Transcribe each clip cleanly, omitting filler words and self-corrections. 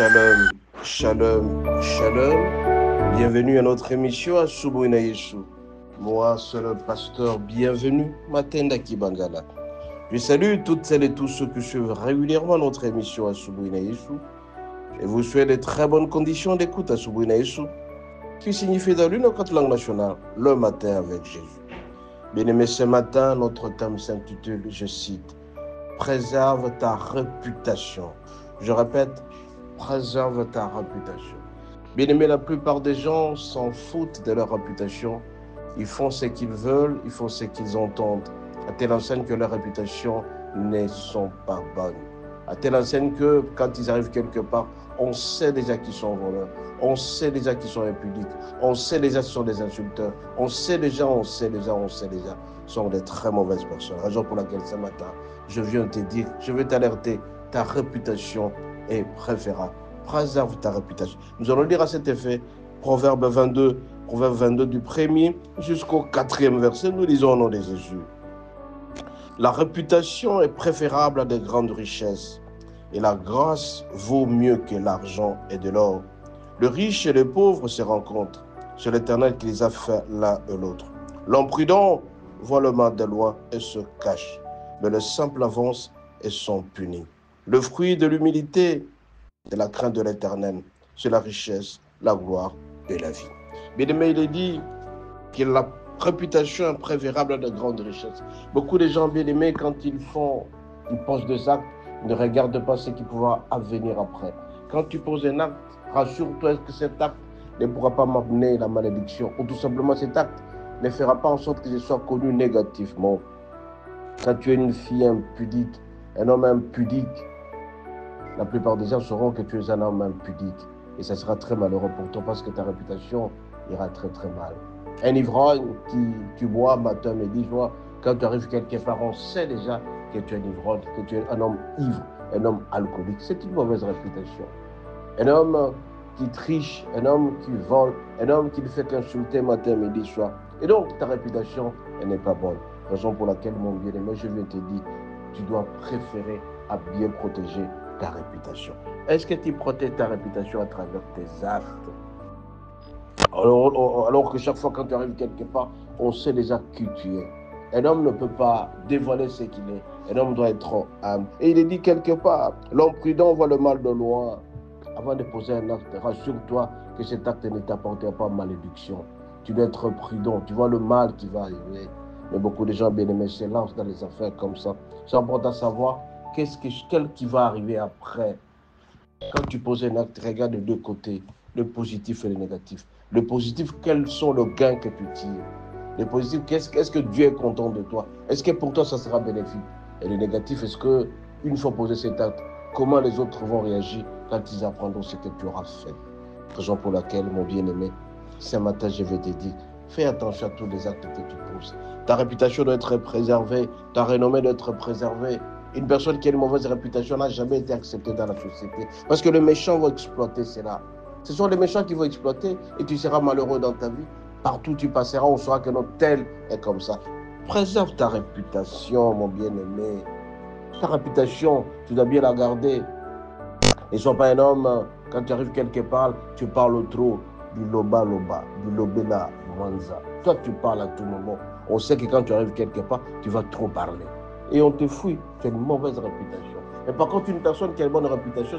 Shalom, shalom, shalom. Bienvenue à notre émission à Subouina Yeshu. Moi, c'est le pasteur bienvenu, Matenda Kibangala. Je salue toutes celles et tous ceux qui suivent régulièrement notre émission à Subouina Yeshu. Et vous souhaite de très bonnes conditions d'écoute à Subouina Yeshu, qui signifie dans l'une autre langue nationale, le matin avec Jésus. Bien-aimés, ce matin, notre thème s'intitule, je cite, préserve ta réputation. Je répète, préserve ta réputation. Bien-aimés, la plupart des gens s'en foutent de leur réputation. Ils font ce qu'ils veulent, ils font ce qu'ils entendent. À telle enseigne que leur réputation ne sont pas bonnes. À telle enseigne que quand ils arrivent quelque part, on sait déjà qu'ils sont voleurs. On sait déjà qu'ils sont impudiques. On sait déjà qu'ils sont des insulteurs. On sait déjà, sont des très mauvaises personnes. Raison pour laquelle ce matin, je viens te dire, je vais t'alerter, ta réputation est préférable. Préserve ta réputation. Nous allons lire à cet effet Proverbe 22 du 1er jusqu'au 4e verset. Nous lisons au nom de Jésus. La réputation est préférable à de grandes richesses, et la grâce vaut mieux que l'argent et de l'or. Le riche et le pauvre se rencontrent, c'est l'Éternel qui les a fait l'un et l'autre. L'homme prudent voit le mal de loin et se cache, mais le simple avance et sont punis. Le fruit de l'humilité, de la crainte de l'Éternel, c'est la richesse, la gloire et la vie. Bien-aimé, il est dit que la réputation est préférable à de grandes richesses. Beaucoup de gens bien-aimés, quand ils posent des actes, ne regardent pas ce qui pourra advenir après. Quand tu poses un acte, rassure-toi que cet acte ne pourra pas m'amener la malédiction, ou tout simplement cet acte ne fera pas en sorte que je sois connu négativement. Quand tu es une fille impudique, un homme impudique, la plupart des gens sauront que tu es un homme impudique. Et ça sera très malheureux pour toi parce que ta réputation ira très très mal. Un ivrogne qui tu bois matin, midi, soir, quand tu arrives quelque part, on sait déjà que tu es un ivrogne, que tu es un homme ivre, un homme alcoolique. C'est une mauvaise réputation. Un homme qui triche, un homme qui vole, un homme qui ne fait qu'insulter matin, midi, soir. Et donc ta réputation, elle n'est pas bonne. Raison pour laquelle, mon bien-aimé, je viens te dire, tu dois préférer à bien protéger ta réputation. Est-ce que tu protèges ta réputation à travers tes actes? Alors que chaque fois quand tu arrives quelque part, on sait déjà qui tu es. Un homme ne peut pas dévoiler ce qu'il est. Un homme doit être humble. Et il est dit quelque part, l'homme prudent voit le mal de loin. Avant de poser un acte, rassure-toi que cet acte ne t'apportera pas malédiction. Tu dois être prudent. Tu vois le mal qui va arriver. Mais beaucoup de gens bien-aimés se lancent dans les affaires comme ça. C'est important de savoir quel qui va arriver après. Quand tu poses un acte, regarde de deux côtés, le positif et le négatif. Le positif, quels sont les gains que tu tires? Le positif, qu'est-ce que Dieu est content de toi? Est-ce que pour toi, ça sera bénéfique? Et le négatif, est-ce que, une fois posé cet acte, comment les autres vont réagir quand ils apprendront ce que tu auras fait? Raison pour laquelle, mon bien-aimé, ce matin, je vais te dire, fais attention à tous les actes que tu poses. Ta réputation doit être préservée, ta renommée doit être préservée. Une personne qui a une mauvaise réputation n'a jamais été acceptée dans la société. Parce que les méchants vont exploiter cela. Ce sont les méchants qui vont exploiter et tu seras malheureux dans ta vie. Partout où tu passeras, on saura que notre tel est comme ça. Préserve ta réputation, mon bien-aimé. Ta réputation, tu dois bien la garder. Ne sois pas un homme, quand tu arrives quelque part, tu parles trop. Du loba-loba, du lobela manza. Toi, tu parles à tout moment. On sait que quand tu arrives quelque part, tu vas trop parler. Et on te fouille, tu as une mauvaise réputation. Mais par contre, une personne qui a une bonne réputation,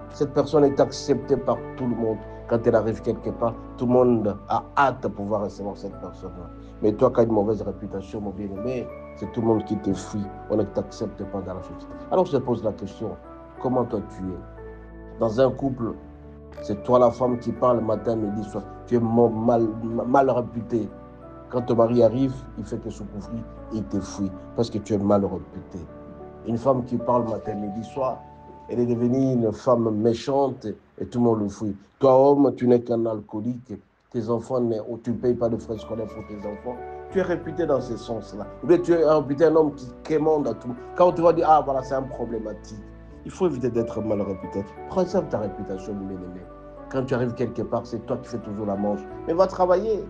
cette personne est acceptée par tout le monde. Quand elle arrive quelque part, tout le monde a hâte de pouvoir recevoir cette personne-là. Mais toi, qui as une mauvaise réputation, mon bien-aimé, c'est tout le monde qui te fuit. On ne t'accepte pas dans la société. Alors je te pose la question, comment toi tu es? Dans un couple, c'est toi la femme qui parle matin, midi, soir. Tu es mal réputé. Quand ton mari arrive, il fait que se couvrir, il te fuit parce que tu es mal réputé. Une femme qui parle matin, midi, soir, elle est devenue une femme méchante et tout le monde le fuit. Toi, homme, tu n'es qu'un alcoolique. Tes enfants, tu ne payes pas de frais scolaires pour tes enfants. Tu es réputé dans ce sens-là. Ou bien tu es réputé un homme qui quémande à tout. Quand tu vas dire, ah voilà, c'est un problématique. Il faut éviter d'être mal réputé. Préserve ta réputation, mon bien-aimé. Quand tu arrives quelque part, c'est toi qui fais toujours la manche. Mais va travailler,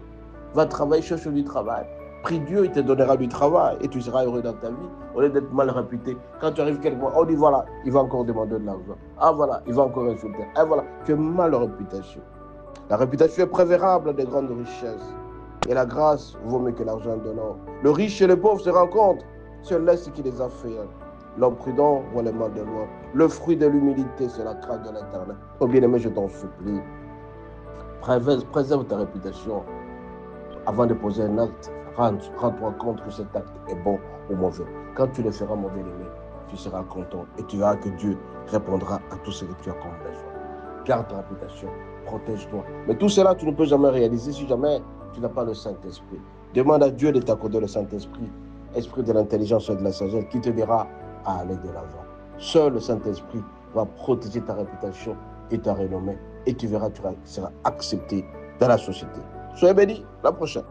cherche du travail. Prie Dieu, il te donnera du travail et tu seras heureux dans ta vie, au lieu d'être mal réputé. Quand tu arrives quelque part, on dit voilà, il va encore demander de l'argent. Ah voilà, il va encore insulter. Ah voilà, tu as mal réputation. La réputation est préférable des grandes richesses. Et la grâce vaut mieux que l'argent de l'or. Le riche et le pauvre se rencontrent. Seul est ce qui les a fait. L'homme prudent voit les mal de loin. Le fruit de l'humilité, c'est la crainte de l'Éternel. Oh bien-aimé, je t'en supplie. Préserve ta réputation. Avant de poser un acte, rends-toi compte que cet acte est bon ou mauvais. Quand tu le feras mauvais, tu seras content et tu verras que Dieu répondra à tout ce que tu as comme besoin. Garde ta réputation, protège-toi. Mais tout cela, tu ne peux jamais réaliser si jamais tu n'as pas le Saint-Esprit. Demande à Dieu de t'accorder le Saint-Esprit, esprit de l'intelligence et de la sagesse, qui te dira à aller de l'avant. Seul le Saint-Esprit va protéger ta réputation et ta renommée et tu verras, tu seras accepté dans la société. Soyez bénis, la prochaine.